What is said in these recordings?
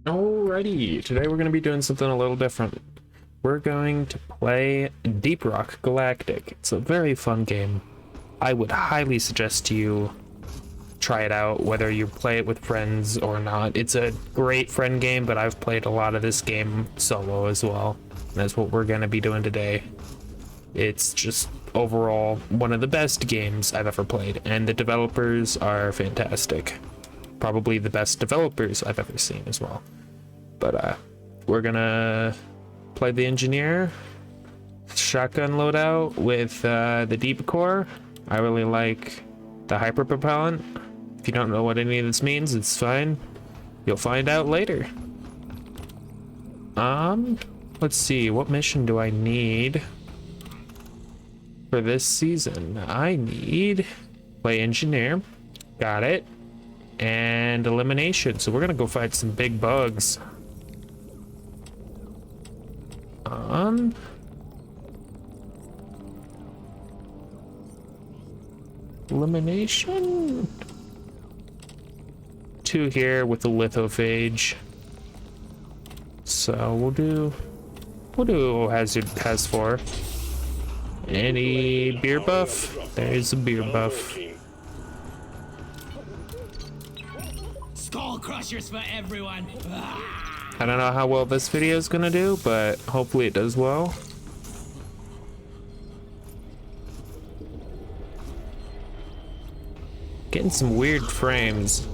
Alrighty, today we're going to be doing something a little different. We're going to play Deep Rock Galactic. It's a very fun game. I would highly suggest you try it out, whether you play it with friends or not. It's a great friend game, but I've played a lot of this game solo as well. And that's what we're going to be doing today. It's just overall one of the best games I've ever played, and the developers are fantastic. Probably the best developers I've ever seen as well. But we're gonna play the engineer shotgun loadout with the deep core. I really like the hyper propellant. If you don't know what any of this means, it's fine. You'll find out later. Let's see, what mission do I need for this season? I need play engineer. Got it. And elimination. So we're gonna go fight some big bugs. Elimination. 2 here with the lithophage. So we'll do hazard has 4. Any beer buff? There's a beer buff. Skull crushers for everyone. I don't know how well this video is gonna do, but hopefully it does well. Getting some weird frames.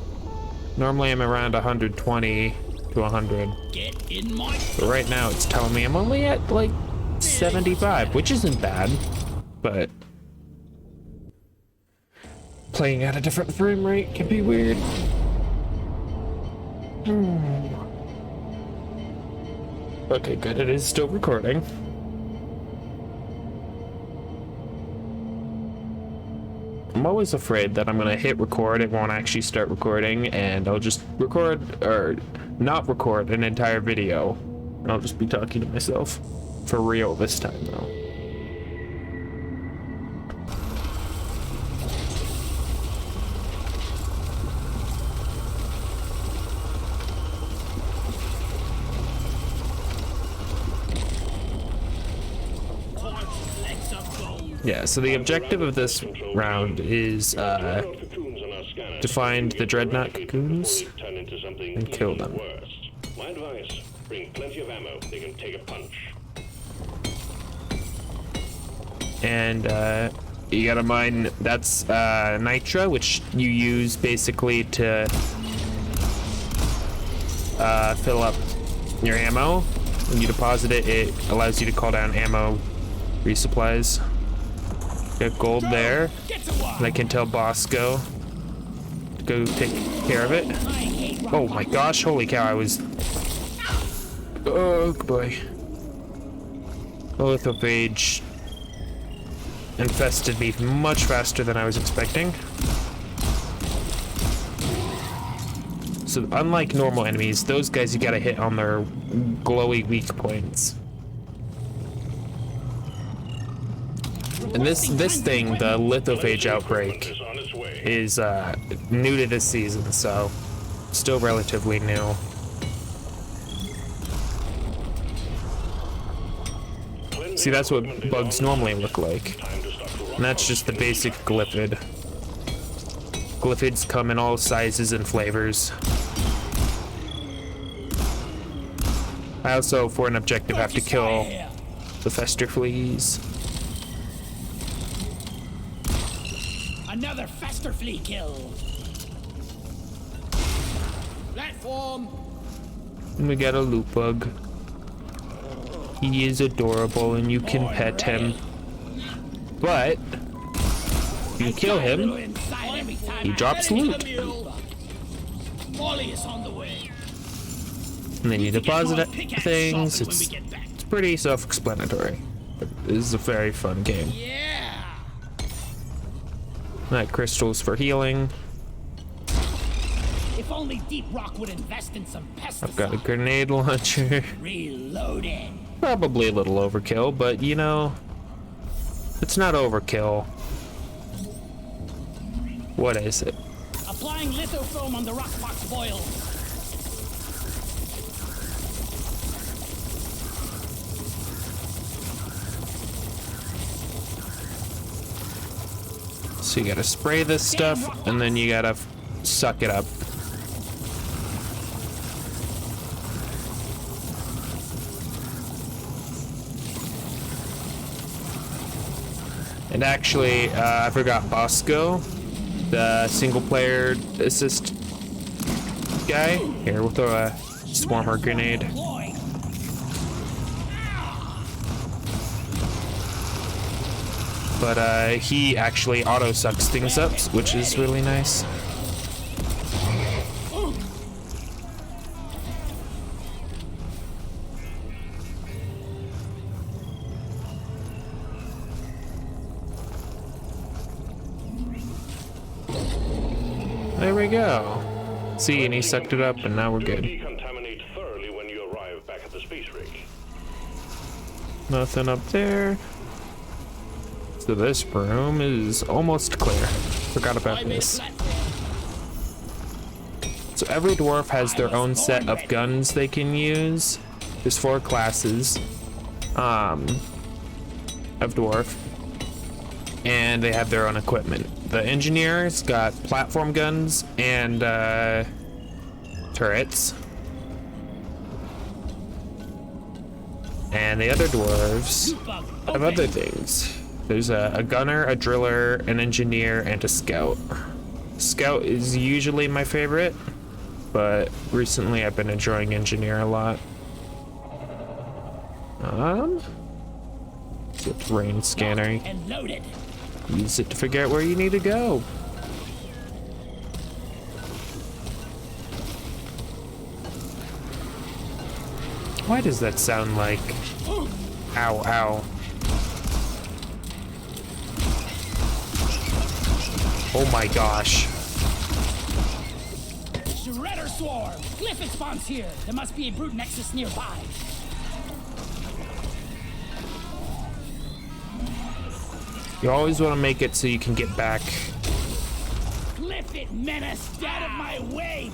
Normally I'm around 120 to 100. Get in my. But right now it's telling me I'm only at like 75, which isn't bad, but playing at a different frame rate can be weird. Okay, good. It is still recording. I'm always afraid that I'm gonna hit record, it won't actually start recording, and I'll just record or not record an entire video. And I'll just be talking to myself. For real this time, though. Yeah, so the objective of this round is to find the dreadnought cocoons and kill them. My advice, bring plenty of ammo. They can take a punch. And you gotta mine, that's nitra, which you use basically to fill up your ammo. When you deposit it, it allows you to call down ammo resupplies. Got gold there, and I can tell Bosco to go take care of it. Oh my gosh, holy cow, I was... Oh boy. Lithophage infested me much faster than I was expecting. So unlike normal enemies, those guys you gotta hit on their glowy weak points. And this thing, the lithophage outbreak, is new to this season, so still relatively new. See, that's what bugs normally look like. And that's just the basic glyphid. Glyphids come in all sizes and flavors. I also, for an objective, have to kill the fester fleas. Another fester flea kill. Platform. And we got a loot bug. He is adorable and you can pet him. But if you kill him, he drops loot. Molly is on the way. And then you deposit things. It's pretty self-explanatory. But this is a very fun game. Yeah. Night crystals for healing. If only Deep Rock would invest in some pesticides. I've got a grenade launcher. Reloading. Probably a little overkill, but you know, it's not overkill. What is it? Applying lithofoam on the rock box boil. So you gotta spray this stuff, and then you gotta suck it up. And actually, I forgot Bosco, the single-player assist guy. Here, we'll throw a swarmer grenade. But he actually auto-sucks things up, which is really nice. There we go. See, and he sucked it up, and now we're good. Decontaminate thoroughly when you arrive back at the space rig. Nothing up there. So this room is almost clear. Forgot about this. So every dwarf has their own set of guns they can use. There's 4 classes of dwarf, and they have their own equipment. The engineers got platform guns and turrets, and the other dwarves have other things. There's a gunner, a driller, an engineer, and a scout. Scout is usually my favorite, but recently I've been enjoying engineer a lot. So terrain scanner. And loaded. Use it to figure out where you need to go. Why does that sound like ow, ow? Oh my gosh. Shredder swarm. Glyphic spawns here. There must be a brute nexus nearby. You always want to make it so you can get back Glyphic menace. Get out of my way.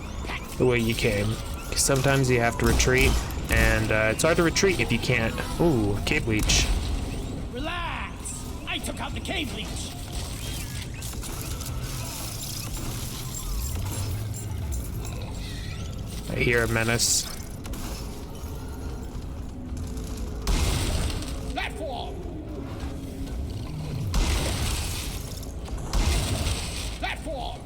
the way you came. 'Cause sometimes you have to retreat, and it's hard to retreat if you can't. Ooh, cave leech. Relax. I took out the cave leech. I hear a menace. Platform. Platform.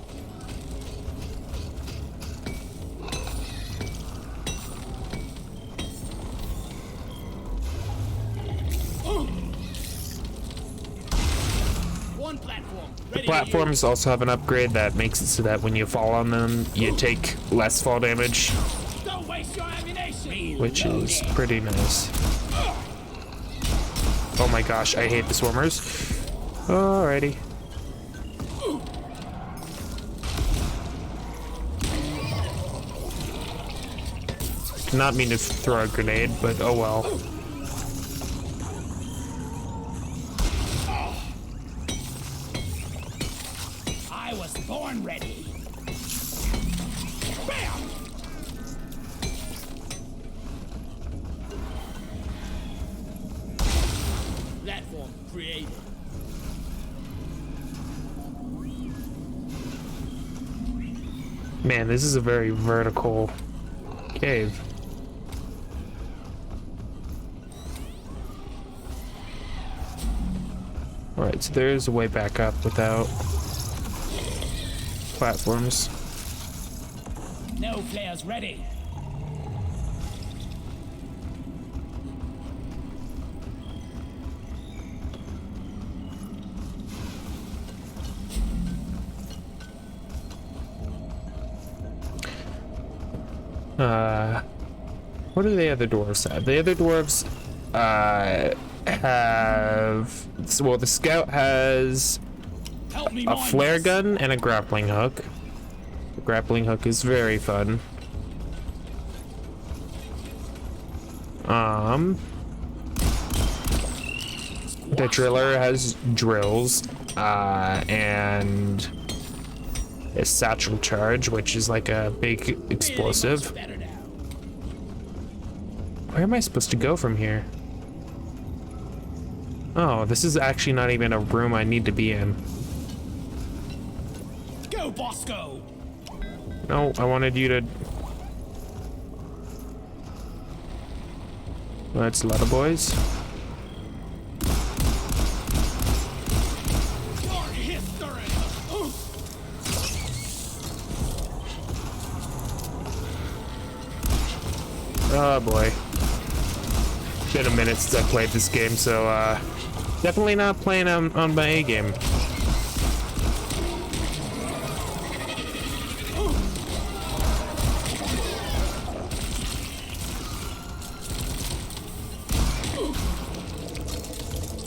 One platform. Ready to Platforms also have an upgrade that makes it so that when you fall on them, you take less fall damage, use. Don't waste your ammunition. which is pretty nice. Oh my gosh, I hate the swarmers. Alrighty. Did not mean to throw a grenade, but oh well. I was born ready. Bam! Platform created. Man, this is a very vertical cave. Alright, so there's a way back up without platforms. No flares ready. What do the other dwarves have? The other dwarves have, well, the scout has Help me a mine flare this. gun and a grappling hook. The grappling hook is very fun. The driller has drills and a satchel charge, which is like a big explosive. Better now. Where am I supposed to go from here? Oh, this is actually not even a room I need to be in. Bosco. No, I wanted you to... That's a lot of boys. Your history. Oh boy. Been a minute since I played this game, so definitely not playing on my A game.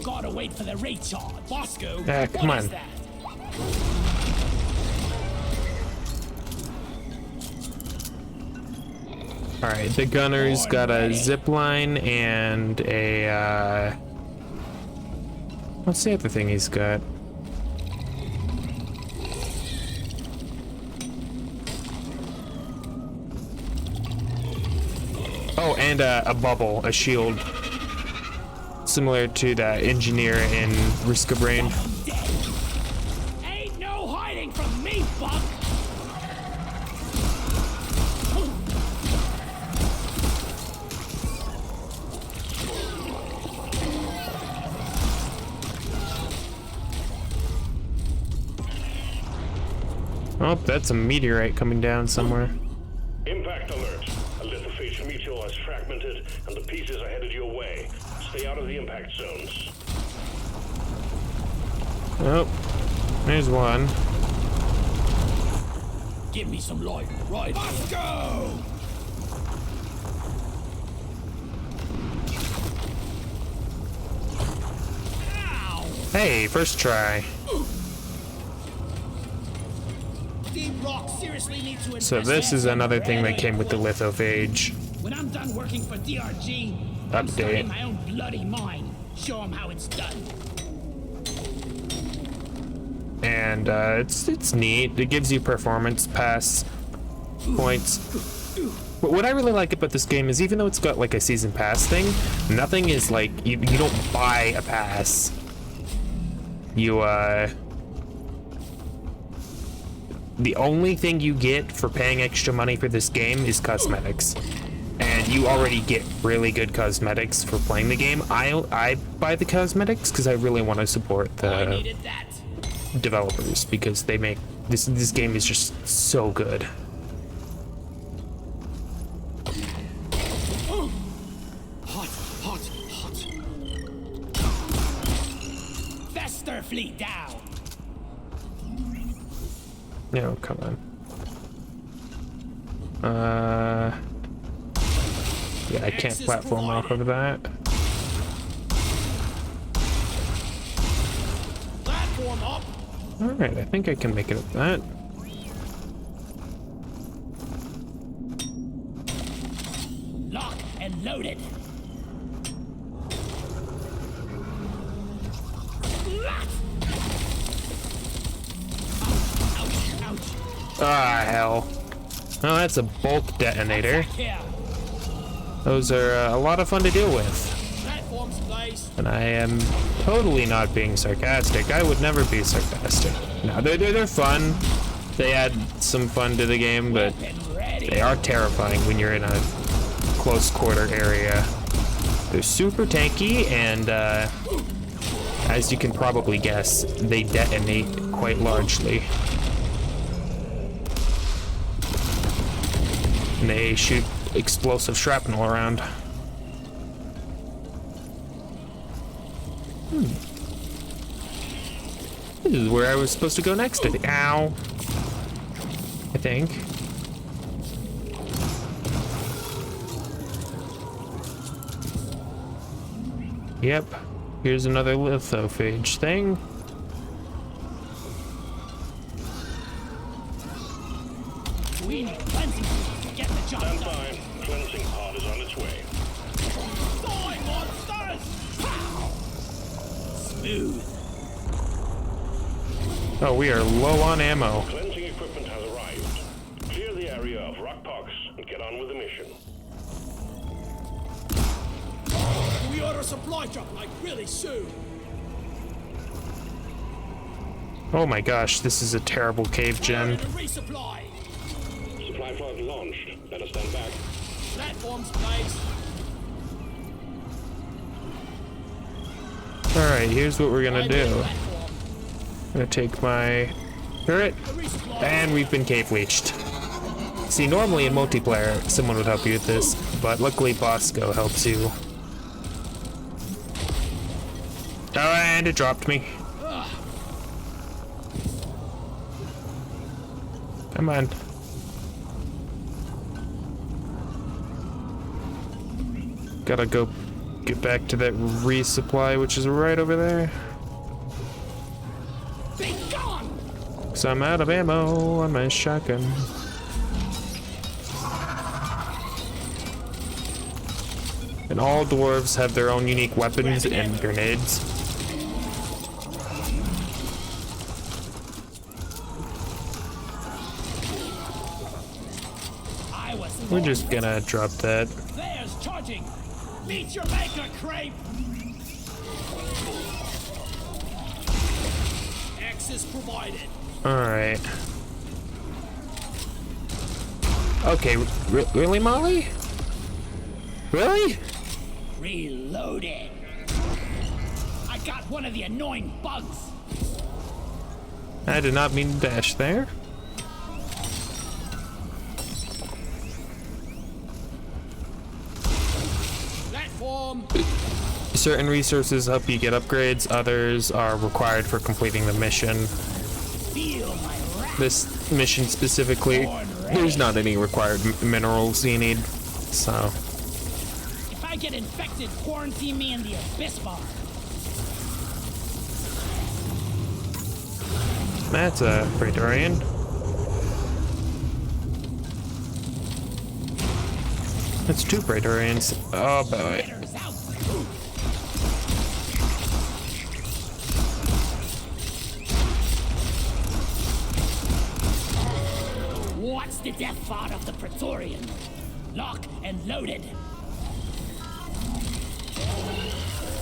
Gotta wait for the recharge. Bosco, Come what on. is that? All right, the gunner's got a zip line and a what's the other thing he's got? Oh, and a bubble, a shield, similar to the engineer in Risk of Rain. I'm dead. Ain't no hiding from me, Buck. Oh, that's a meteorite coming down somewhere. Impact alert. A lithophage meteor has fragmented and the pieces are headed your way. Stay out of the impact zones. Oh, there's one. Give me some light, right? Let's go! Ow! Hey, first try. Deep Rock seriously needs to So invest this is in another thing that red. came with the lithophage When I'm done working for DRG, I'm starting update. my own bloody mine. Show them how it's done. And it's neat. It gives you performance pass points. But what I really like about this game is even though it's got like a season pass thing, nothing is like you don't buy a pass. You the only thing you get for paying extra money for this game is cosmetics. And you already get really good cosmetics for playing the game. I buy the cosmetics because I really want to support I the needed that. developers because they make this game is just so good. Hot, hot, hot. Fester fleet down. No, come on. Yeah, I can't Access platform off provided. of that. Platform up. Alright, I think I can make it up that. Lock and loaded. Ouch, ouch. Ah, hell. Oh, that's a bulk detonator. Here. Those are a lot of fun to deal with. Platforms placed. And I am totally not being sarcastic. I would never be sarcastic. No, they're fun. They add some fun to the game, but And ready. they are terrifying when you're in a close quarter area. They're super tanky, and as you can probably guess, they detonate quite largely. And they shoot explosive shrapnel around. This is where I was supposed to go next, I think. Ow. I think. Yep. Here's another lithophage thing. We need cleansing to get the job Stand done. by. Cleansing pod is on its way. Die, monsters! Pow! Smooth. Oh, we are low on ammo. Cleansing equipment has arrived. Clear the area of rock pox and get on with the mission. We order a supply drop like really soon. Oh my gosh, this is a terrible cave gen. Resupply. Supply pod launched. Better stand back. Platforms placed. Alright, here's what we're gonna do. Platform. I'm gonna take my turret, Resupply. and we've been cave leeched. See, normally in multiplayer, someone would help you with this, but luckily Bosco helps you. Oh, and it dropped me. Come on. Gotta go get back to that resupply, which is right over there. Be gone. So I'm out of ammo on my shotgun. And all dwarves have their own unique weapons and grenades. I was. We're just gonna drop that. There's charging. Meet your maker, creep. Access provided. Alright. Okay, really, Molly? Really? Reloading. I got one of the annoying bugs. I did not mean to dash there. Platform. Certain resources help you get upgrades, others are required for completing the mission. Feel my wrath. This mission specifically, there's not any required minerals you need, so. If I get infected, quarantine me in the abyss bar. That's a Praetorian. That's two Praetorians. Oh boy. Critters out. What's the death thought of the Praetorian? Lock and loaded.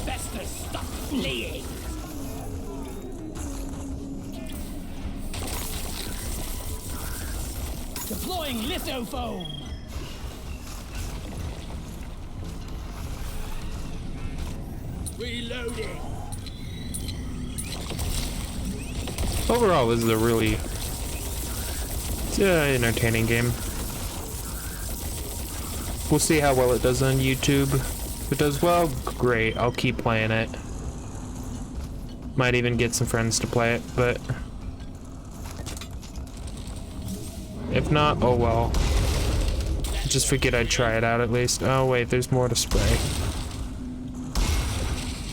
Best to stop fleeing. Deploying lithofoam. Reloading. Overall, this is a really entertaining game. We'll see how well it does on YouTube. If it does well, great. I'll keep playing it. Might even get some friends to play it, but if not, oh well. Just figured I'd try it out at least. Oh wait, there's more to spray.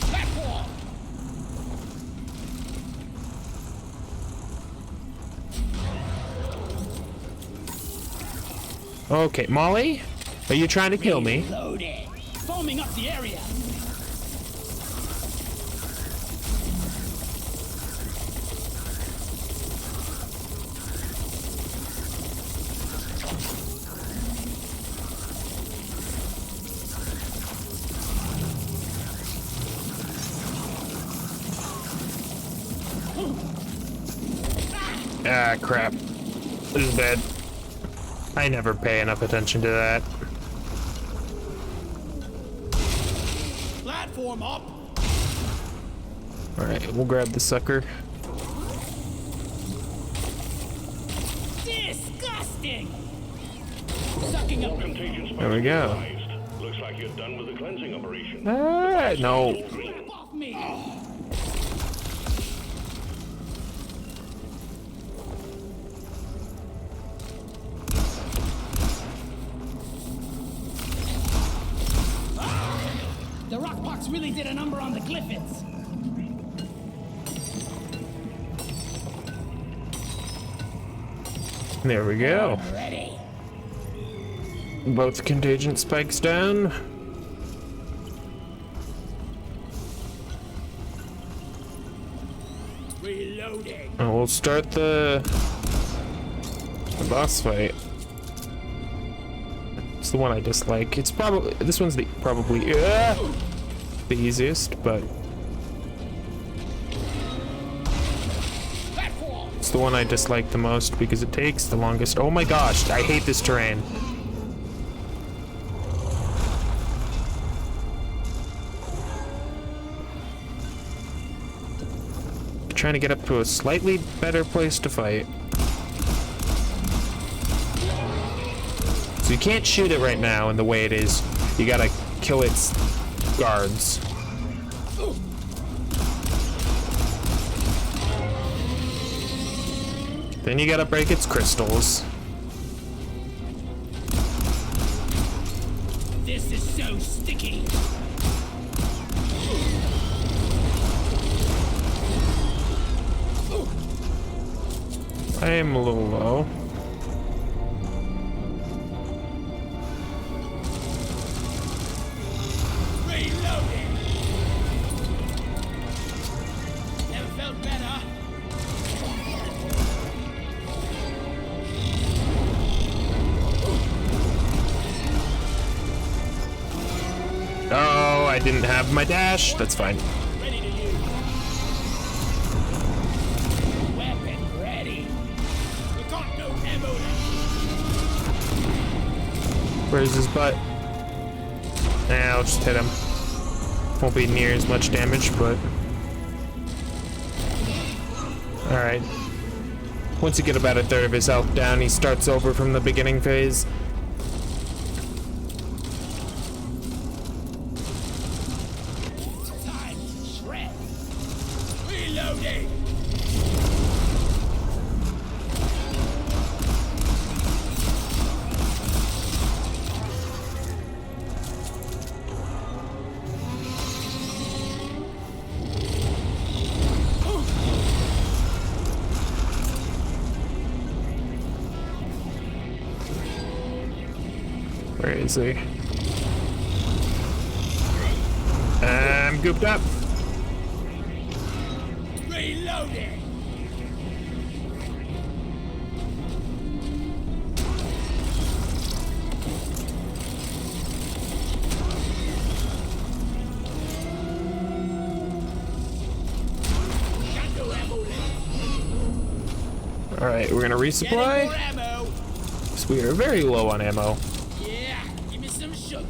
Platform. Okay, Molly? Are you trying to kill me? Reloading. Foaming up the area. Ah, crap. This is bad. I never pay enough attention to that. Platform up. Alright, we'll grab the sucker. Disgusting. Sucking up. Contagion spikes There we go. neutralized. Looks like you're done with the cleansing operation. Ah, no. Grip off me. The rock box really did a number on the Glyphids. There we go. Ready. Both contagion spikes down. Reloading. And we'll start the boss fight. It's the one I dislike. It's probably this one's probably the easiest, but the one I dislike the most because it takes the longest. Oh my gosh, I hate this terrain. Trying to get up to a slightly better place to fight. So you can't shoot it right now in the way it is. You gotta kill its guards. Then you gotta break its crystals. This is so sticky. I am a little low. Reloading. Never felt better. Oh, I didn't have my dash. That's fine. Ready to use. Weapon ready. We got no ammo left. Where's his butt? Nah, I'll just hit him. Won't be near as much damage, but... Alright. Once you get about a third of his health down, he starts over from the beginning phase. Time to shred. Reloading. Where is he? I'm gooped up. Reloading. Got no ammo left. Alright, we're gonna Getting resupply. more ammo. So we are very low on ammo. Yeah, give me some sugar.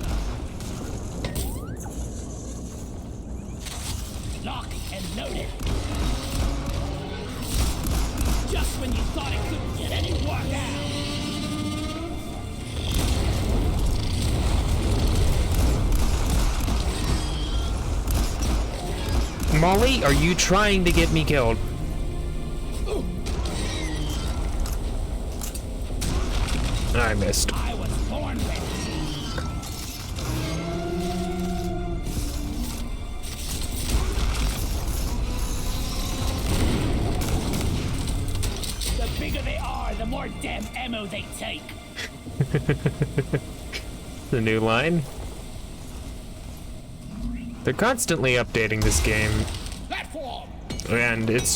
Lock and load it. Just when you thought it couldn't get any work out. Molly, are you trying to get me killed? I missed. I was born ready. The bigger they are, the more damn ammo they take. The new line. They're constantly updating this game, Platform. and it's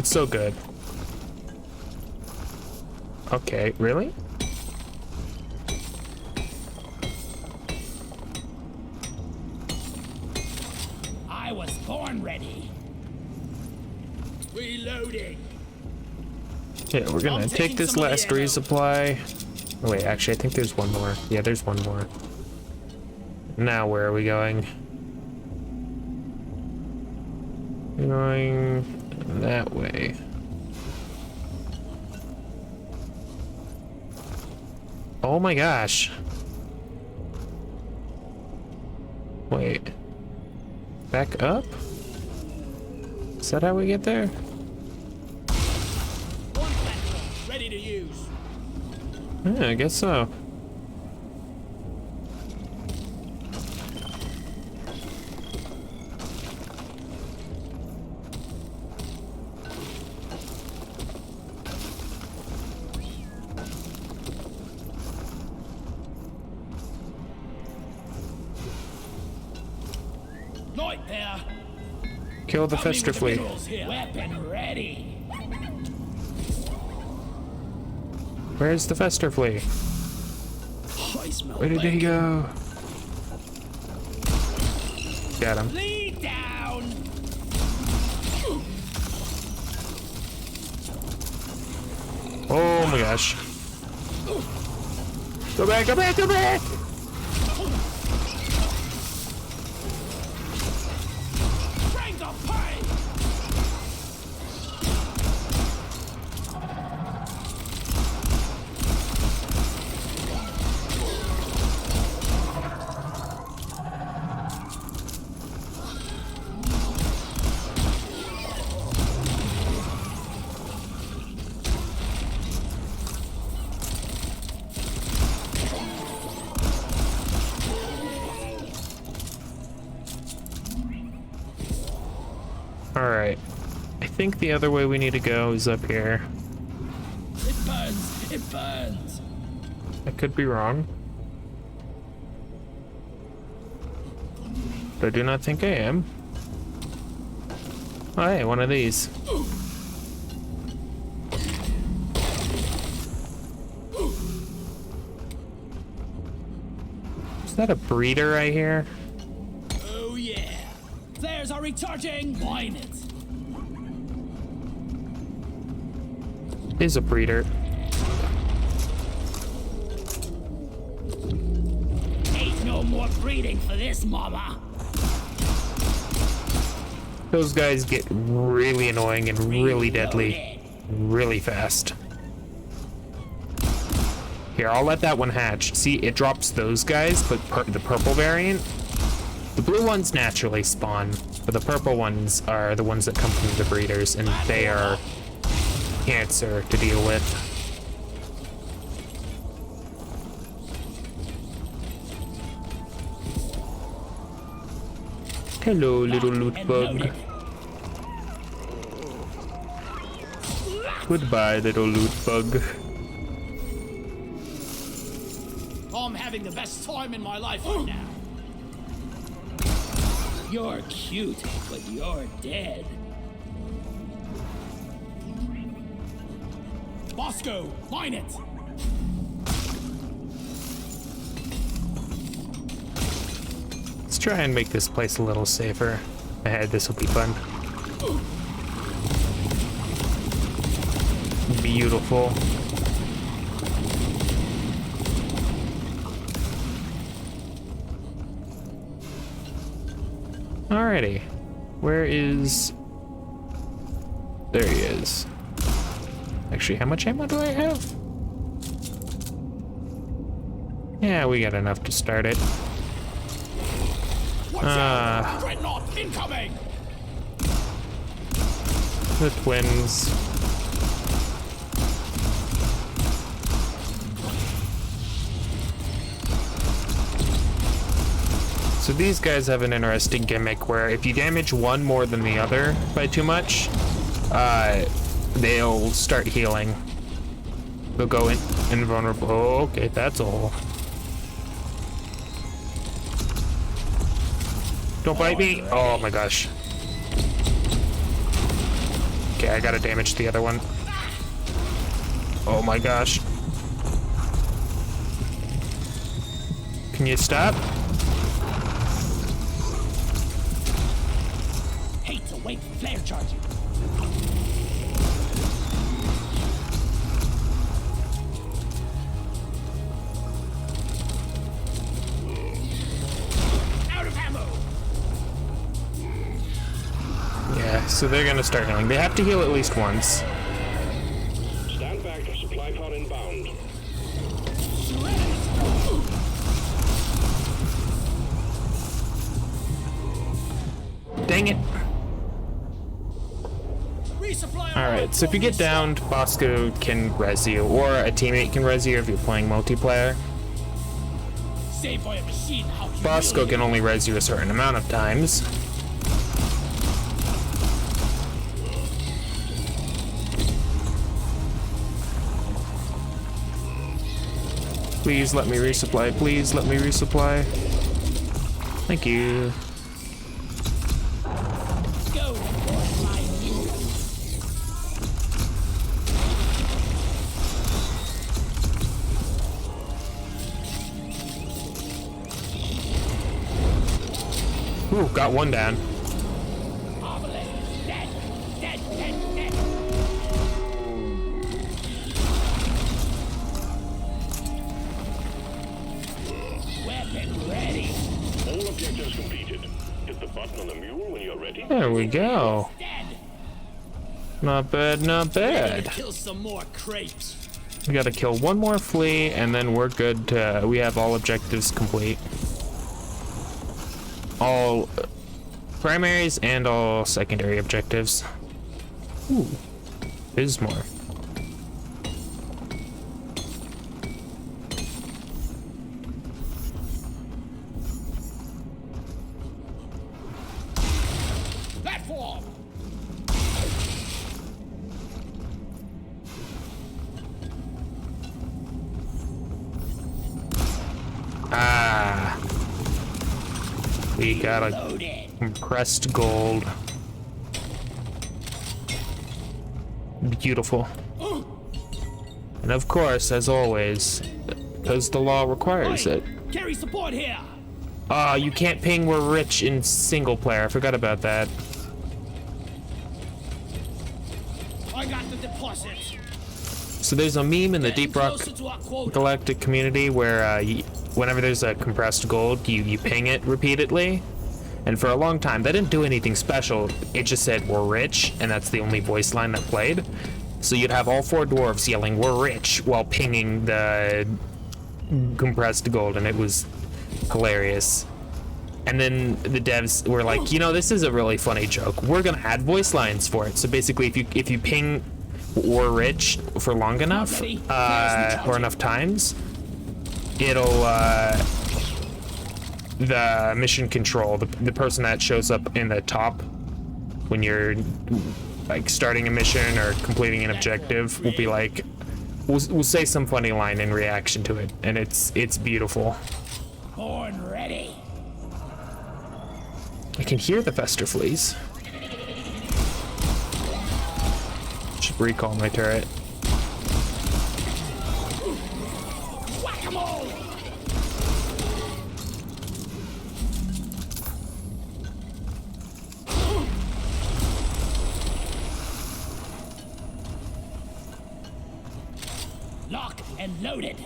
so good. Okay, really? I was born ready. Reloading. Yeah, we're gonna I'm take taking this some of the last ammo. resupply. Oh wait, actually, I think there's one more. Yeah, there's one more. Now, where are we going? We're going that way. Oh my gosh. Wait. Back up? Is that how we get there? One platform ready to use. Yeah, I guess so. Light there. Kill the Help me with fester the flea. minerals here. Weapon ready. Where's the fester flea? I smell Where did he go? Got him. Lead down. Oh my gosh. Go back, go back, go back! Bring the pain! Alright. I think the other way we need to go is up here. It burns! It burns! I could be wrong. But I do not think I am. Oh, hey, one of these. Is that a breeder right here? Oh yeah! Flares are recharging! Wine it! Is a breeder. Ain't no more breeding for this, mama! Those guys get really annoying and really deadly Reloaded. really fast. Here, I'll let that one hatch. See, it drops those guys, but the purple variant. The blue ones naturally spawn, but the purple ones are the ones that come from the breeders, and they are cancer to deal with. Hello, little loot And bug. loaded. Goodbye, little loot bug. I'm having the best time in my life right now. You're cute, but you're dead. Bosco, mine it! Let's try and make this place a little safer. Ahead, this will be fun. Beautiful. Alrighty. Where is... There he is. Actually, how much ammo do I have? Yeah, we got enough to start it. Watch out! Dreadnought incoming! The twins. So these guys have an interesting gimmick where if you damage one more than the other by too much, they'll start healing. They'll go invulnerable. Oh, okay, that's all. Don't bite me. Oh my gosh. Okay, I gotta damage the other one. Oh my gosh. Can you stop? Hate to wait for flare charging. Out of ammo! Yeah, so they're gonna start healing. They have to heal at least once. Stand back. Supply pod inbound. Dang it. Resupply. Alright, so if you get downed, Bosco can res you, or a teammate can res you if you're playing multiplayer. Saved by a machine. How Bosco can only res you a certain amount of times. Please let me resupply. Please let me resupply. Thank you. go for my new. Ooh, got one down. Dead, dead, dead, dead. and ready. All objectives completed. Hit the button on the mule when you're ready. There we go. Dead. Not bad, not Ready to bad. kill some more crepes. We gotta kill one more flea, and then we're good to, we have all objectives complete. All primaries and all secondary objectives. Ooh, there's more. Platform. Ah, we got a Loaded. compressed gold. Beautiful. And of course, as always, because the law requires Oi, it. carry support here. You can't ping we're rich in single player. I forgot about that. I got the deposits. So there's a meme in the Deep Rock Closer to our quota. Galactic community where whenever there's a compressed gold, you ping it repeatedly. And for a long time, that didn't do anything special. It just said, we're rich, and that's the only voice line that played. So you'd have all four dwarves yelling, we're rich, while pinging the compressed gold, and it was hilarious. And then the devs were like, you know, this is a really funny joke. We're gonna add voice lines for it. So basically, if you ping "we're rich" for long enough, or enough times, it'll the mission control, the person that shows up in the top when you're like starting a mission or completing an objective will be like, we'll say some funny line in reaction to it, and it's beautiful. Born ready. I can hear the Fester fleas. Should recall my turret. Whack-a-mole. Locked and loaded.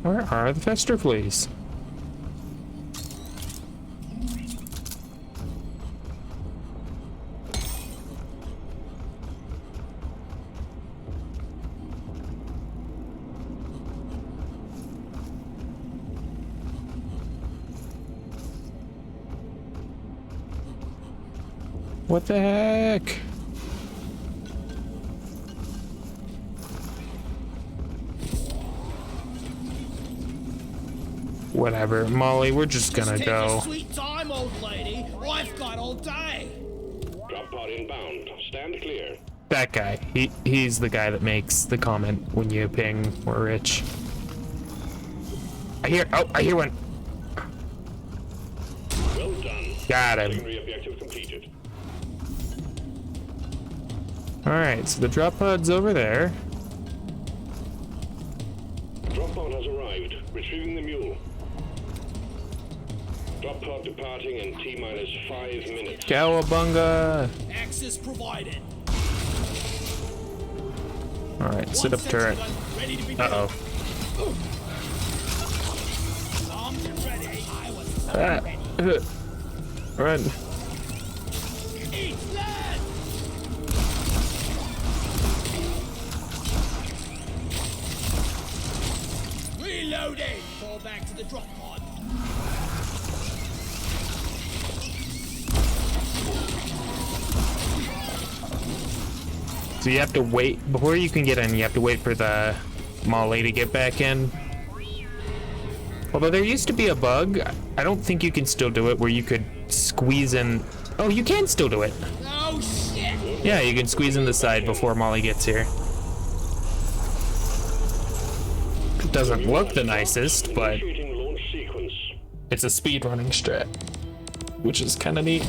Where are the Fester fleas? What the heck? Whatever, Molly, we're just gonna Take go. your sweet time, old lady. I've got all day. Drop pod inbound. Stand clear. That guy, he's the guy that makes the comment when you ping we're rich. I hear one. Well done. Got him. Secondary objective completed. Alright, so the drop pod's over there. Drop pod has arrived. Retrieving the mule. Drop pod departing in T-minus 5 minutes. Cowabunga! Access provided. Alright, sit One up turret. sentry gun ready to be Uh-oh. Armed and ready. I was Ah. ready. Run. Eat that! Reloading! Fall back to the drop pod. So you have to wait, before you can get in, you have to wait for the Molly to get back in. Although there used to be a bug, I don't think you can still do it, where you could squeeze in. Oh, you can still do it. Oh shit! Yeah, you can squeeze in the side before Molly gets here. It doesn't look the nicest, but Initiating launch sequence. it's a speedrunning strat, which is kind of neat.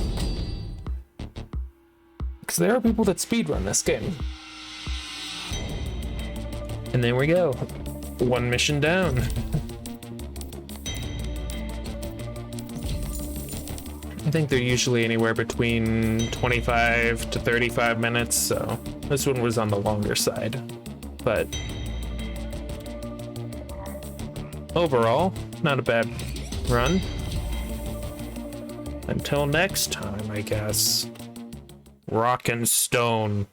Because there are people that speedrun this game. And there we go. One mission down. I think they're usually anywhere between 25 to 35 minutes, so this one was on the longer side. But overall, not a bad run. Until next time, I guess. Rock and stone.